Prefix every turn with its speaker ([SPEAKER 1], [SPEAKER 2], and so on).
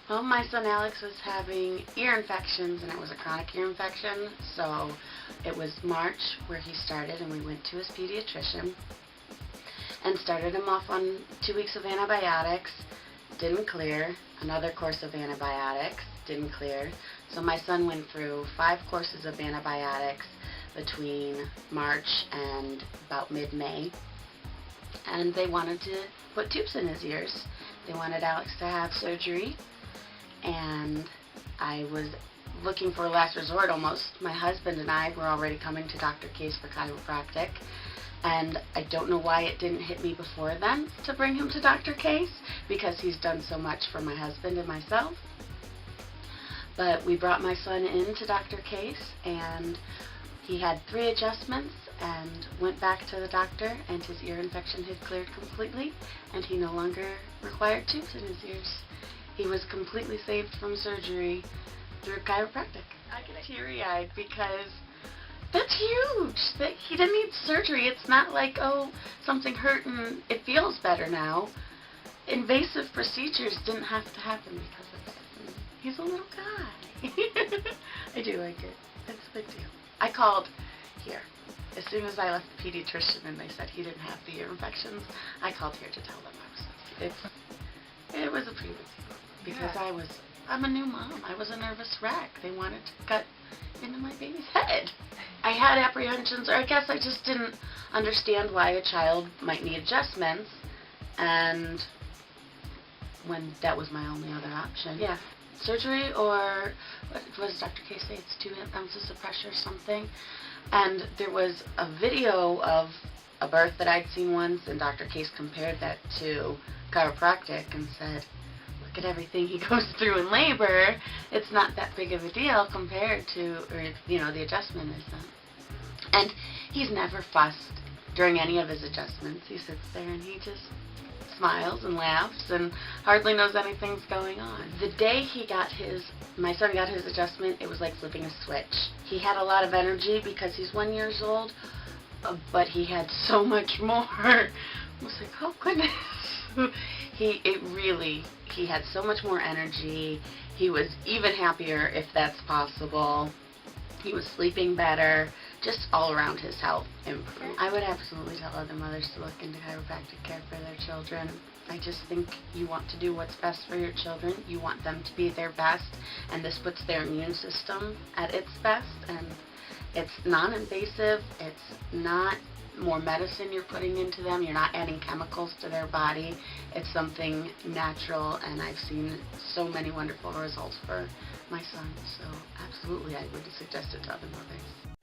[SPEAKER 1] Well, my son Alex was having ear infections, and it was a chronic ear infection, so it was March where he started, and we went to his pediatrician and started him off on 2 weeks of antibiotics. Didn't clear. Another course of antibiotics. Didn't clear. So my son went through 5 courses of antibiotics between March and about mid-May, and they wanted to put tubes in his ears. They wanted Alex to have surgery, and I was looking for a last resort almost. My husband and I were already coming to Dr. Case for chiropractic, and I don't know why it didn't hit me before then to bring him to Dr. Case, because he's done so much for my husband and myself. But we brought my son in to Dr. Case, and he had 3 adjustments and went back to the doctor, and his ear infection had cleared completely, and he no longer required tubes in his ears. He was completely saved from surgery through chiropractic. I get teary-eyed because that's huge. That he didn't need surgery. It's not like, oh, something hurt and it feels better now. Invasive procedures didn't have to happen because of it. He's a little guy. I do like it. It's a big deal. I called here. As soon as I left the pediatrician and they said he didn't have the ear infections, I called here to tell them I was it was a pretty big deal because I'm a new mom. I was a nervous wreck. They wanted to cut into my baby's head. I had apprehensions, or I guess I just didn't understand why a child might need adjustments, and when that was my only other option. Yeah. Surgery, or what does Dr. Case say? It's 2 ounces of pressure or something. And there was a video of a birth that I'd seen once, and Dr. Case compared that to chiropractic and said, look at everything he goes through in labor. It's not that big of a deal compared to, or, the adjustment isn't. And he's never fussed during any of his adjustments. He sits there and he just smiles and laughs and hardly knows anything's going on. The day my son got his adjustment, it was like flipping a switch. He had a lot of energy because he's 1 year old, but he had so much more. I was like, oh goodness. He had so much more energy. He was even happier, if that's possible. He was sleeping better. Just all around his health improved. I would absolutely tell other mothers to look into chiropractic care for their children. I just think you want to do what's best for your children. You want them to be their best, and this puts their immune system at its best, and it's non-invasive. It's not more medicine you're putting into them. You're not adding chemicals to their body. It's something natural, and I've seen so many wonderful results for my son. So absolutely, I would suggest it to other mothers.